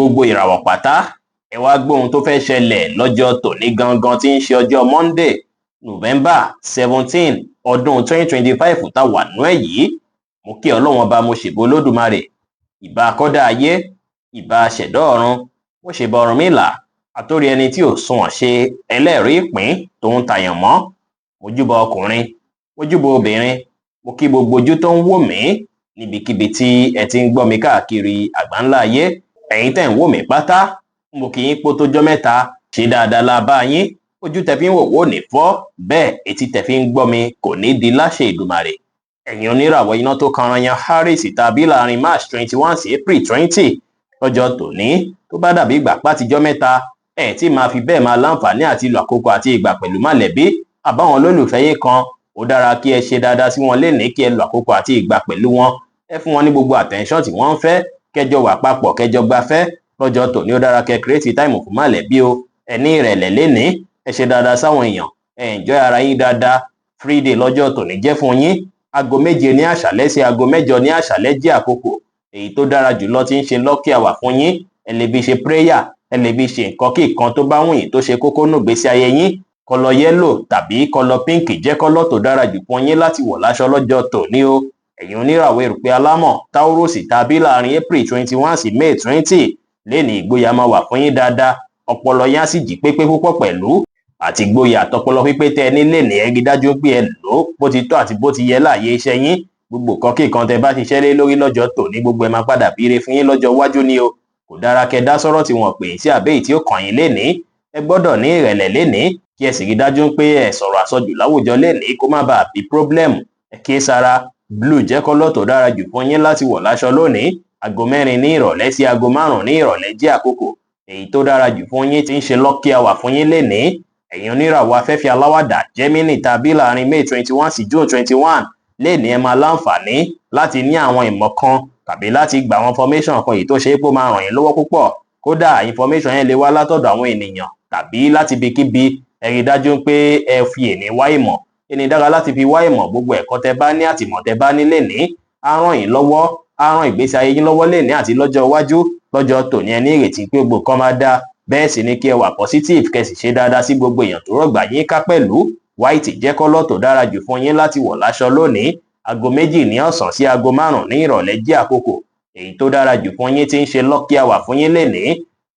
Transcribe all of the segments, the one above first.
gbogbo ìràwọ̀ pátá ẹ wá gbóhun tó fẹ́ ṣẹlẹ̀ lọ́jọ́ tòní gangan tí ń ṣe ọjọ́ Monday November 17 ọdún 2025 tá wà nú ẹ̀ yìí. mo kí Ọlọ́run ọba mo ṣèbà Olódùmarè, ìbà akọ́dá ayé, ìbà aṣẹ̀dá ọ̀run, mo ṣèbà Ọ̀rúnmìlà àtórí ẹni tí ò sunwọ̀n ṣe ẹlẹ́rìí ìpín tó ń tàyàn mọ́. mojúbà ọkùnrin, mojúbà obìnrin, mo kí gbogbo ojú tó ń wò mí níbikíbi tí ẹ ti ń gbọ́ mi káàkiri àgbáńlá ayé. ẹ̀yin tẹ́ ń wò mí pátá, mo kí yín pó tójọ́ mẹ́ta, ṣe dáadáa la bá yín. ojú tẹ́ fi ń wò wò ní fọ́, bẹ́ẹ̀ etí tẹ́ fi ń gbọ́ mi kò ní di láṣẹ Èdùmàrè. ẹ̀yin oníràwọ̀ iná tó kanran yan Aries tàbí láàrin March 21 sí April 20 lọ́jọ́ tòní tó bá dàbí ìgbà pátijọ́ mẹ́ta ẹ̀ tí máa fi bẹ́ẹ̀ máa láǹfààní àti lo àkókò àti ìgbà pẹ̀lú mọ̀lẹ́bí àbáwọn olólùfẹ́ yín kan. ó dára kí ẹ ṣe dáadáa sí wọn lénìí, kí ẹ lo àkókò àti ìgbà pẹ̀lú wọn, ẹ fún wọn ní gbogbo attention tí wọ́n ń fẹ́, kẹjọ wà papọ̀, kẹjọ gbafẹ́. lọ́jọ́ tòní ó dára kẹ́ create time fún mọ̀lẹ́bí o. ẹ ní ìrẹ̀lẹ̀ lénìí, ẹ ṣe dáadáa sáwọn èèyàn, ẹ enjoy ara yín dáadáa. free day lọ́jọ́ tòní jẹ́ fún yín. aago 7 ní àṣálẹ́ sí aago 8 ní àṣálẹ́ jẹ́ àkókò èyí tó dára jùlọ tí ń ṣe lucky hour fún yín. ẹ lè fi ṣe prayer, ẹ lè fi ṣe nǹkan kí nǹkan tó bá wùn yín tó ṣe kókó nù gbésí ayé yín. kọlọ yẹ́lò tàbí kọlọ pínkì jẹ́ kọ́lọ̀ tó dára jù fún yín láti wọ̀ láṣọ lọ́jọ́ tòní o. ẹ̀yin oníràwọ̀ erùpẹ̀ alámọ̀ Taurus tàbí láàrin April 21 sí May 20 léni ìgboyà máa wà fún yín dáadáa, ọpọlọ yín á sì jí pépé púpọ̀ pẹ̀lú. àti ìgboyà àtọpọlọ pípé tẹ ẹ ní léni ẹ rí dájú pé ẹ lò ó bó ti tọ́ àti bó ti yẹ láàyè iṣẹ́ yín. gbogbo kan kí nǹkan tẹ bá ṣiṣẹ́ lé lórí lọ́jọ́ tòní gbogbo ẹ máa padà bíire fún yín lọ́jọ́ iwájú ni o. kò dára kẹ́ dá sọ́rọ̀ tí wọ́n pè é sí àbẹ́yìí tí ó kàn yín léni. ẹ gbọ́dọ̀ ní ìrẹ̀lẹ̀ léni, kí ẹ sì rí dájú pé ẹ sọ̀rọ̀ àsọjù láwùjọ lénìí kó má bàa bí problem. ẹ kíyè sára, blue jẹ́ kọ́lọ̀ tó dára jù fún yín láti wọ̀ láṣọ lónìí. aago 4 ní ìrọ̀lẹ́ sí aago 5 ní ìrọ̀lẹ́ jẹ́ àkókò èyí tó dára jù fún yín tí ń ṣe lucky hour fún yín lénìí. ẹ̀yin oníràwọ̀ afẹ́fẹ́ aláwàdà Gemini tàbí láàrin May 21 sí June 21 lénìí ẹ máa láǹfààní láti ní àwọn ìmọ̀ kan tàbí láti gba àwọn information kan èyí tó ṣe é pé ó máa ràn yín lọ́wọ́ púpọ̀. kódà information yẹn lè wá látọ̀dọ̀ àwọn ènìyàn tàbí láti ibikíbi. ẹ rí dájú pé ẹ fi èní wá ìmọ̀. èní dára láti fi wá ìmọ̀. gbogbo ẹ̀kọ́ tẹ bá ní àtìmọ̀ tẹ bá ní lénìí á ràn yín lọ́wọ́, á ràn ìgbésí ayé yín lọ́wọ́ lénìí àti lọ́jọ́ iwájú. lọ́jọ́ tòní ẹ ní ìrètí pé gbogbo kan máa dáa, bẹ́ẹ̀ sì ni kí ẹ wà positive kẹ́ sì ṣe dáadáa sí gbogbo èèyàn tó rọ̀gbà yín ká pẹ̀lú. white jẹ́ kọ́lọ̀ tó dára jù fún yín láti wọ̀ láṣọ lónìí. aago 2 ní ọ̀sán sí aago 5 ní ìrọ̀lẹ́ jẹ́ àkókò èyí tó dára jù fún yín tí ń ṣe lucky hour fún yín lénìí.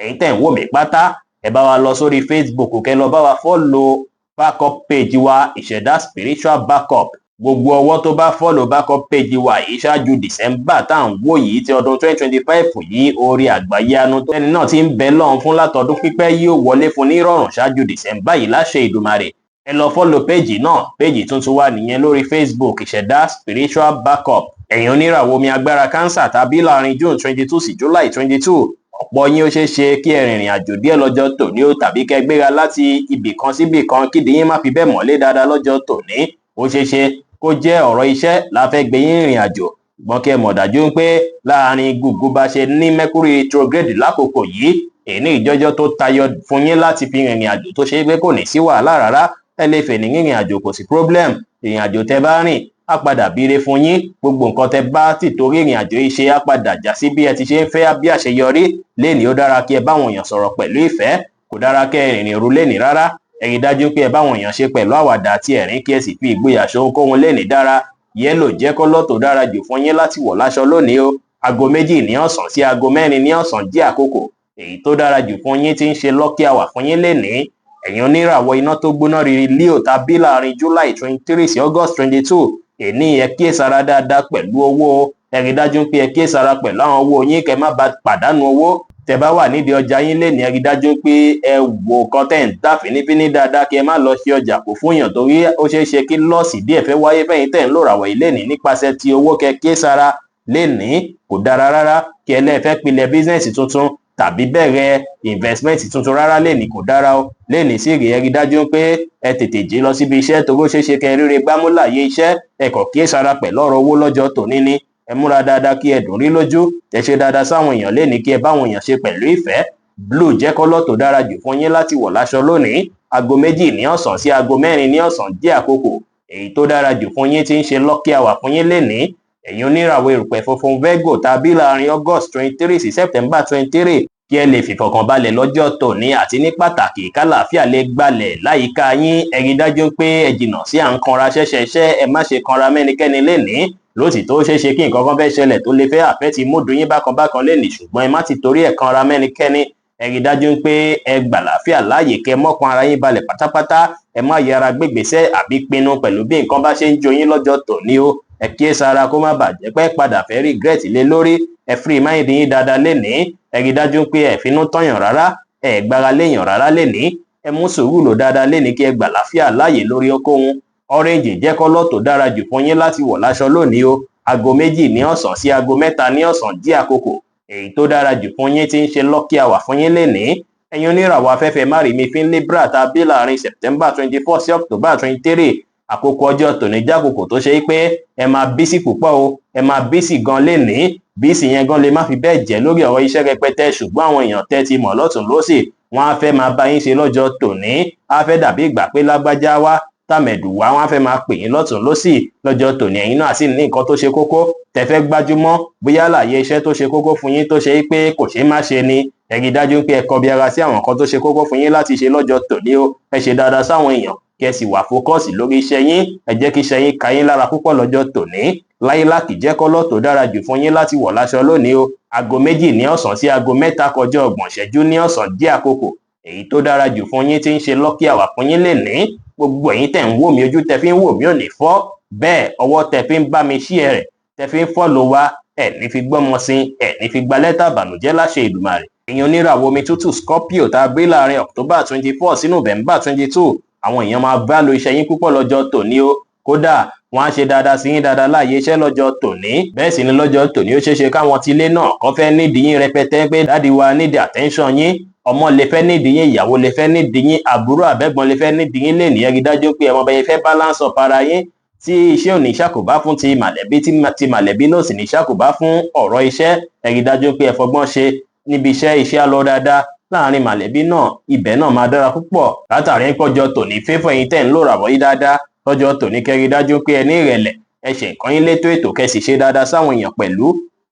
ẹ̀yin tẹ́ ń wò mí pátá, ẹ bá wa lọ sórí Facebook kẹ́ lọ bá wa follow backup page wa ìṣẹ̀dá spiritual backup. gbogbo ọwọ́ tó bá follow backup page wa yìí ṣáájú December tá à ń wò yìí ti ọdún 2025 yìí, orí àgbáyanu tó ẹni náà ti ń bẹ lọ́hùn fún látọdún pípẹ́ yóò wọlé fún nírọ̀rùn ṣáájú December yìí láṣẹ Èdùmàrè. ẹ lọ follow page náà, page tuntun wa nìyẹn lórí Facebook ìṣẹ̀dá spiritual backup. ẹ̀yin oníràwọ̀ omi agbára cancer tàbí láàrin June 22 sí July 22 ọ̀pọ̀ yín ó ṣeé ṣe kí ẹ rìnrìn àjò díẹ̀ lọ́jọ́ tòní ó tàbí kẹ́ gbéra láti ibì kan síbì kan kídi yín má fi bẹ́ẹ̀ mọ́lé dáadáa lọ́jọ́ tòní. ó ṣeé ṣe kó jẹ́ ọ̀rọ̀ iṣẹ́ la fẹ́ gbé yín rìnrìn àjò, ṣùgbọ́n kí ẹ mọ̀ dájú pé láàrin gbùngbùn bá ṣe ní Mercury retrograde lákòókò yìí èyí ní ìjọ́jọ́ tó tayọ fún yín láti fi rìnrìn àjò tó ṣe é pé kò ní sí wàhálà rárá. ẹ lè fẹ́ ní rìnrìn àjò kò sí problem. ìrìn àjò tẹ bá rìn á padà bíire fún yín. gbogbo nǹkan tẹ bá ti torí ìrìn àjò yìí ṣe á padà já sí bí ẹ ti ṣe ń fẹ́ bí àṣeyọrí. lénìí ó dára kí ẹ báwọn èèyàn sọ̀rọ̀ pẹ̀lú ìfẹ́, kò dára kẹ́ ẹ rìnrìn òru lénìí rárá. ẹ rí dájú pé ẹ báwọn èèyàn ṣe pẹ̀lú àwàdà àti ẹ̀rín kí ẹ sì fi ìgboyà ṣohunkóhun lénìí dára. yẹ́lò jẹ́ kọ́lọ̀ tó dára jù fún yín láti wọ̀ láṣọ lónìí o. aago 2 ní ọ̀sán sí aago 4 ní ọ̀sán jẹ́ àkókò èyí tó dára jù fún yín tí ń ṣe lucky hour fún yín lénìí. ẹ̀yin oníràwọ̀ iná tó gbóná riri Leo tàbí láàrin July 23 sí August 22 èní ẹ kíyèsára dáadáa pẹ̀lú owó. ẹ rí dájú pé ẹ kíyèsára pẹ̀lú àwọn owó yín kẹ́ má bàa pàdánù owó. tẹ́ bá wà nídìí ọjà yín lénìí ẹ rí dájú pé ẹ wò content dá fínífíní dáadáa kí ẹ má lọ ṣe ọjà kò fún yàn torí ó ṣeé ṣe kí lọ́ọ̀sì díẹ̀ fẹ́ wáyé fẹ́yìn tẹ́ ń lò ràwọ̀ yìí lénìí nípasẹ̀ ti owó. kẹ́ kíyèsára lénìí kò dára rárá kí ẹ lẹ́ẹ̀fẹ́ pilẹ̀ bísíǹsì tuntun tàbí bẹ̀rẹ̀ investment tuntun rárá lénìí kò dára o. lénìí sì rí ẹ rí dájú pé ẹ tètè jí lọ síbi iṣẹ́ torí ó ṣeé ṣe kẹ́ ríre gbámúláyé iṣẹ́. ẹ kàn kíyèsára pẹ̀lú ọ̀rọ̀ owó lọ́jọ́ tòní ni. ẹ múra dáadáa kí ẹ dùn rí lójú, ẹ ṣe dáadáa sáwọn èèyàn lénìí kí ẹ báwọn èèyàn ṣe pẹ̀lú ìfẹ́. blue jẹ́ kọ́lọ̀ tó dára jù fún yín láti wọ̀ láṣọ lónìí. aago 2 ní ọ̀sán sí aago 4 ní ọ̀sán jẹ́ àkókò èyí tó dára jù fún yín tí ń ṣe lucky hour fún yín lénìí. ẹ̀yin oníràwọ̀ erùpẹ̀ funfun Virgo tàbí láàrin August 23 sí September 23 kí ẹ lè fìfọ̀kànbalẹ̀ lọ́jọ́ tòní àti ní pàtàkì kálàáfíà lè gbalẹ̀ láyìíká yín. Ẹ rí dájú pé ẹ jìnnà sí à ń kanra ṣẹ́ṣẹṣẹ́, ẹ má ṣe kanra mẹ́nikẹ́ni lénìí. Lótìítọ́ ó ṣeé ṣe kí nǹkan kan fẹ́ ṣẹlẹ̀ tó lè fẹ́ àfẹ́tì múdù yín bákan lénìí, ṣùgbọ́n ẹ má ti torí ẹ̀ kanra mẹ́nikẹ́ni. Ẹ rí dájú pé ẹ gbàlàáfíà láàyè, kẹ́ mọ́kàn ara yín balẹ̀ pátápátá. Ẹ má yára gbégbèsẹ́ àbí pinnu pẹ̀lú bí nǹkan bá ṣe ń jó yín lọ́jọ́ tòní o. Ẹ kíyèsára kó má bàjẹ́ pé padà fẹ́ regret lé lórí. Ẹ free mind yín dáadáa lénìí. Ẹ rí dájú pé ẹ finú tọ́yàn rárá, ẹ gbára léèyàn rárá lénìí. Ẹ mú sùúrù lò dáadáa lénìí kí ẹ gbàlàáfíà láàyè lórí ohunkóhun. Orange jẹ́ kọ́lọ̀ tó dára jù fún yín láti wọ̀ láṣọ lónìí o. Aago 2 ní ọ̀sán sí aago 3 ní ọ̀sán jẹ́ àkókò èyí tó dára jù fún yín tí ń ṣe lucky hour fún yín lénìí. Ẹ̀yin oníràwọ̀ afẹ́fẹ́ márìmí fi ń Libra tá a bí láàrin September 24 sí October 23. Àkókò ọjọ́ tòní jẹ́ àkókò tó ṣe pé ẹ máa bísí púpọ̀ o, ẹ máa bísí gan lénìí. Bísí yẹn gan lè má fi bẹ́ẹ̀ jẹ́ lórí ọ̀rọ̀ iṣẹ́ rẹpẹtẹ, ṣùgbọ́n àwọn èèyàn tẹ́ ti mọ̀ lọ́tùn lósì wọ́n á fẹ́ máa bá yín ṣe lọ́jọ́ tòní. Á fẹ́ dàbí ìgbà pé lágbájá wá tàmẹ̀dù wá, wọ́n á fẹ́ máa pè yín lọ́tùn lósì lọ́jọ́ tòní. Ẹ̀yin náà sì ní nǹkan tó ṣe kókó tẹ́ fẹ́ gbájúmọ́, bóyá àlàyé iṣẹ́ tó ṣe kókó fún yín tó ṣe pé kò ṣeé má ṣe ni. Ẹ rí dájú pé ẹ kọbi ara sí àwọn nǹkan tó ṣe kókó fún yín láti ṣe lọ́jọ́ tòní o. Ẹ ṣe dáadáa sáwọn èèyàn kí ẹ sì wà fókọ́ọ̀sì lórí iṣẹ́ yín. Ẹ jẹ́ kí iṣẹ́ yín ka yín lára púpọ̀ lọ́jọ́ tòní. Láyélàkì jẹ́ kọ́lọ̀ tó dára jù fún yín láti wọ̀ láṣọ lónìí o. Aago 2 ní ọ̀sán sí aago 3 kọjá 30 ìṣẹ́jú ní ọ̀sán jẹ́ àkókò èyí tó dára jù fún yín tí ń ṣe lucky hour fún yín lénìí. Gbogbo ẹ̀yin tẹ́ ń wò mí, ojú tẹ́ fi ń wò mí ò ní fọ́, bẹ́ẹ̀ ọwọ́ tẹ́ fi ń bá mi share rẹ̀, tẹ́ fi ń follow wa, ẹ̀ ní fi gbọ́mọ sin, ẹ̀ ní fi gba lẹ́tà ìbànújẹ́ láṣẹ Èdùmàrè. Ẹ̀yin oníràwọ̀ omi tútù Scorpio tá a bí láàrin October 24 sí November 22. Àwọn èèyàn máa bá lo iṣẹ́ yín púpọ̀ lọ́jọ́ tòní o. Kódà wọ́n á ṣe dáadáa sí yín dáadáa láàyè iṣẹ́ lọ́jọ́ tòní. Bẹ́ẹ̀ sì ni lọ́jọ́ tòní ó ṣeéṣe káwọn ti ilé náà kọ́ fẹ́ nídìí yín rẹpẹtẹ pé dáàdi wa nídìí attention yín. Ọmọ lè fẹ́ nídìí yín, ìyàwó lè fẹ́ nídìí yín, àbúrò àbẹ́gbọ́n lè fẹ́ nídìí yín lénìí. Ẹ rí dájú pé ọmọ bẹ́ẹ̀ fẹ́ balance up ara yín, tí iṣẹ́ ò ní ṣàkóbá fún ti màlẹ́bí, tí màlẹ́bí náà sì ní ṣàkóbá fún ọ̀rọ̀ iṣẹ́. Ẹ rí dájú pé ẹ fọgbọ́n ṣe níbi iṣẹ́ á lọ dáadáa láàrin màlẹ́bí náà, ibẹ̀ náà máa dára púpọ̀. Látàrí pọ́jọ́ tòní fẹ́fọ́ ẹ̀yin tẹ́ ń lò ràwọ̀ yí dáadáa lọ́jọ́ tòní. Kẹ́ rí dájú pé ẹ ní ìrẹ̀lẹ̀, ẹ ṣe nǹkan yín létò ètò, kẹ́ sì ṣe dáadáa sáwọn èèyàn pẹ̀lú.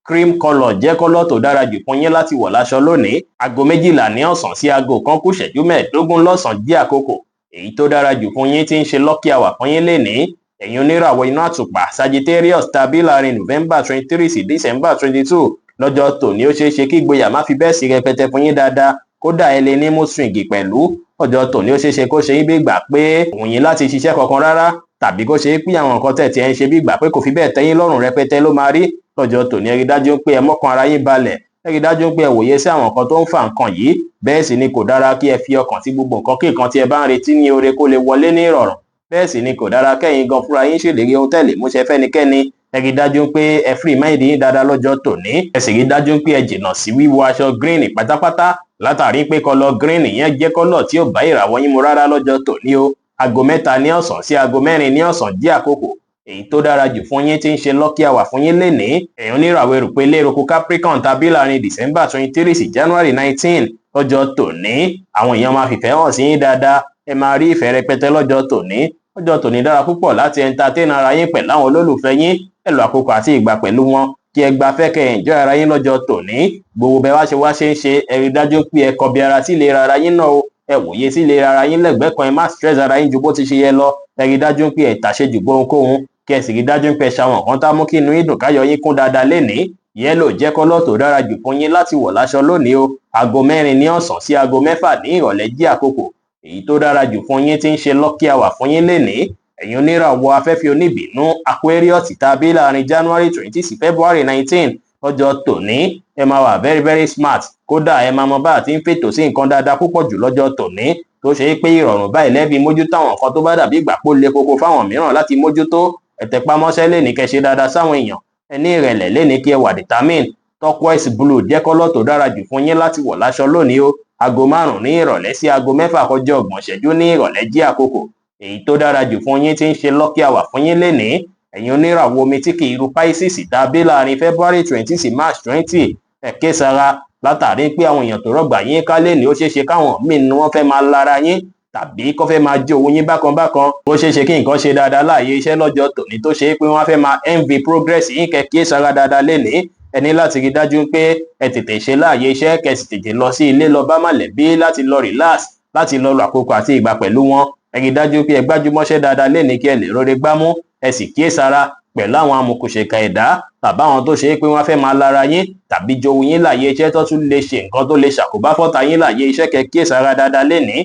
Cream colour jẹ́ kọ́lọ̀ tó dára jù fún yín láti wọ̀ láṣọ lónìí. Aago 12 ní ọ̀sán sí aago 1 kù ìṣẹ́jú 15 lọ́sàn jẹ́ àkókò èyí tó dára jù fún yín tí ń ṣe lucky hour fún yín lénìí. Ẹ̀yin oníràwọ̀ inú àtùpà Sagittarius tá a bí láàrin November 23 sí December 22. Lọ́jọ́ tòní ó ṣeé ṣe kí ìgboyà má fi bẹ́ẹ̀ sí rẹpẹtẹ fún yín dáadáa. Kódà ẹ lè ní mood swing pẹ̀lú. Ọjọ́ tòní ó ṣeé ṣe kó ṣe yín bí ìgbà pé òun yín láti ṣiṣẹ́ kankan rárá, tàbí kó ṣe pé àwọn nǹkan tẹ̀ tí ẹ ń ṣe bí ìgbà pé kò fi bẹ́ẹ̀ tẹ́yìn lọ́rùn rẹpẹtẹ ló máa rí. Lọ́jọ́ tòní ẹ rí dájú pé ẹ mọ́kàn ara yín balẹ̀, ẹ rí dájú pé ẹ wòye sí àwọn nǹkan tó ń fa nǹkan yìí. Bẹ́ẹ̀ sì ni kò dára kí ẹ fi ọkàn sí gbogbo nǹkan kí nǹkan tí ẹ bá ń retí ní oore kó lè wọlé ní ìrọ̀rùn. Bẹ́ẹ̀ sì ni kò dára kẹ́yin gan fúnra yín ṣèlérí ohun tẹ́lẹ̀ múṣẹ fẹ́nikẹ́ni. Ẹ rí dájú pé ẹ free mind yín dáadáa lọ́jọ́ tòní. Ẹ sì rí dájú pé ẹ jìnnà sí wíwọ aṣọ green pátápátá, látàrí pé kọ́lọ̀ green yẹn jẹ́ kọ́lọ̀ tí ò bá ìràwọ̀ yín mu rárá lọ́jọ́ tòní o. Aago 3 ní ọ̀sán sí aago 4 ní ọ̀sán jẹ́ àkókò èyí tó dára jù fún yín tí ń ṣe lucky hour fún yín lénìí. Ẹ̀yin oníràwọ̀ èrò pé lérò Capricorn tá a bí láàrin December 23 sí January 19. Lọ́jọ́ tòní àwọn èèyàn máa fìfẹ́ hàn sí yín dáadáa, ẹ máa rí ìfẹ́ rẹpẹtẹ lọ́jọ́ tòní. Lọ́jọ́ tòní dára púpọ̀ láti entertain ara yín pẹ̀lú àwọn olólùfẹ́ yín. Ẹ lo àkókò àti ìgbà pẹ̀lú wọn kí ẹ gbafẹ́ kẹ́ enjoy ara yín lọ́jọ́ tòní. Gbogbo bẹ́ẹ̀ wá ṣe ń ṣe, ẹ rí dájú pé ẹ kọbi ara sí ìlera ara yín náà o. Ẹ wòye sí ìlera ara yín lẹ́gbẹ̀ẹ́ kan, ẹ má stress ara yín ju bó ti ṣe yẹ lọ. Ẹ rí dájú pé ẹ tàṣejù gbóhunkóhun, kí ẹ sì rí dájú pé ẹ ṣàwọn nǹkan tá mú kí inú yín dùn káyọ̀ yín kún dáadáa lénìí. Yẹ́lò jẹ́ kọ́lọ̀ tó dára jù fún yín láti wọ̀ láṣọ lónìí o. Aago 4 ní ọ̀sán sí aago 6 ní ìrọ̀lẹ́ jẹ́ àkókò èyí tó dára jù fún yín tí ń ṣe lucky hour fún yín lénìí. Ẹ̀yin oníràwọ̀ afẹ́fẹ́ oníbìnú Aquarius tá a bí láàrin January 20 sí February 19. Lọ́jọ́ tòní ẹ máa wà very smart. Kódà ẹ máa mọ bá àti ń fètò sí nǹkan dáadáa púpọ̀ jù lọ́jọ́ tòní, tó ṣe pé ìrọ̀rùn báyìí lẹ́bi mójútó àwọn nǹkan tó bá dàbí ìgbà pó le koko fáwọn mìíràn láti mójútó. Ẹ tẹpá mọ́ṣẹ́ lénìí kẹ́ ṣe dáadáa sáwọn èèyàn, ẹ ní ìrẹ̀lẹ̀ lénìí kí ẹ wà determine. Turquoise blue jẹ́ kọ́lọ̀ tó dára jù fún yín láti wọ̀ láṣọ lónìí o. Aago 5 ní ìrọ̀lẹ́ sí aago 6 kọjá 30 ìṣẹ́jú ní ìrọ̀lẹ́ jẹ́ àkókò èyí tó dára jù fún yín tí ń ṣe lucky hour fún yín lénìí. Ẹ̀yin oníràwọ̀ omi tí kì í ru Pisces tá a bí láàrin February 20 sí March 20. Ẹ ké sára látàrí pé àwọn èèyàn tó rọ̀gbà yín ká lénìí ó ṣeé ṣe káwọn míì ni wọ́n fẹ́ máa lára yín, tàbí kó fẹ́ máa jó owó yín bákan. Ó ṣeé ṣe kí nǹkan ṣe dáadáa láàyè iṣẹ́ lọ́jọ́ tòní tó ṣe pé wọ́n fẹ́ máa envy progress yín. Kẹ́ ké sára dáadáa lénìí. ẹ ní láti rí dájú pé ẹ tètè ṣe láàyè iṣẹ́, kẹ́ sì tètè lọ sí ilé lọ bá mọ̀lẹ́bí láti lọ relax, láti lọ lo àkókò àti ìgbà pẹ̀lú wọn. Ẹ rí dájú pé ẹ gbájúmọ́ṣẹ́ dáadáa lénìí kí ẹ lè rore gbámú, ẹ sì kíyèsára pẹ̀lú àwọn amòkùnṣèkà ẹ̀dá tàbí àwọn tó ṣe é pé wọ́n fẹ́ máa lára yín tàbí jowú yín láàyè iṣẹ́ tó tún lè ṣe nǹkan tó lè ṣàkóbá fọ́ta yín láàyè iṣẹ́, kẹ́ kíyèsára dáadáa lénìí.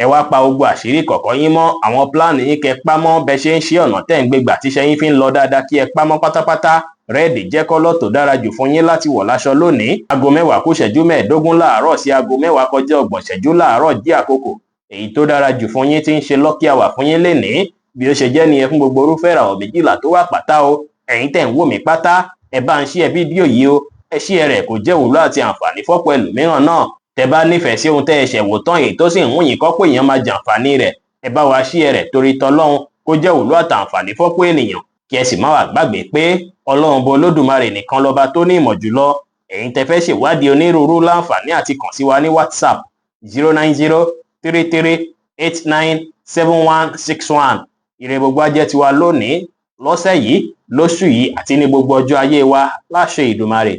Ẹ wá pa gbogbo àṣírí kọ̀ọ̀kan yín mọ́, àwọn pílánì yín kẹ́ pamọ́, bẹ ṣe ń ṣe ọ̀nà tẹ́ ń gbégbà tíṣẹ́ yín fi ń lọ dáadáa kí ẹ pamọ́ pátápátá. Rẹ́ẹ̀dì jẹ́ kọ́lọ̀ tó dára jù fún yín láti wọ̀ láṣọ lónìí. Aago 10 kù ìṣẹ́jú 15 láàárọ̀ sí aago 10 kọjá 30 ìṣẹ́jú láàárọ̀ jẹ́ àkókò èyí tó dára jù fún yín tí ń ṣe lucky hour fún yín lénìí. Bí ó ṣe jẹ́ nìyẹn fún gbogbo irúfẹ́ ìràwọ̀ méjìlá tó wà pátá o. Ẹ̀yin tẹ́ ń wò mí pátá, ẹ bá ń share fídíò yìí o, ẹ share rẹ̀ kó jẹ́ ìwúlò àti àǹfààní fọ́pọ̀ ẹlòmíràn náà. Tẹ́ bá nífẹ̀ẹ́ sí ohun tẹ́ ẹ ṣẹ̀ wò tán èyí tó sì ń wù yín kọ́pọ̀ èèyàn máa jàǹfààní rẹ̀, ẹ bá wa share rẹ̀ torí tọlọ́run kó jẹ́ ìwúlò àti àǹfààní fọ́pọ̀ ènìyàn. Kí ẹ sì má wá gbàgbé pé Ọlọ́run bo Olódùmarè nìkan lọ́ba tó ní ìmọ̀ jùlọ. Ẹ̀yin tẹ́ fẹ́ ṣèwádìí onírúurú láǹfààní àti kàn sí wa ní WhatsApp 09033897161. Ire gbogbo á jẹ́ tiwa lónìí, lọ́sẹ̀ yìí, lóṣù yìí àti ní gbogbo ọjọ́ ayé wa láṣẹ Ìdùmarè.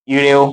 Ire o.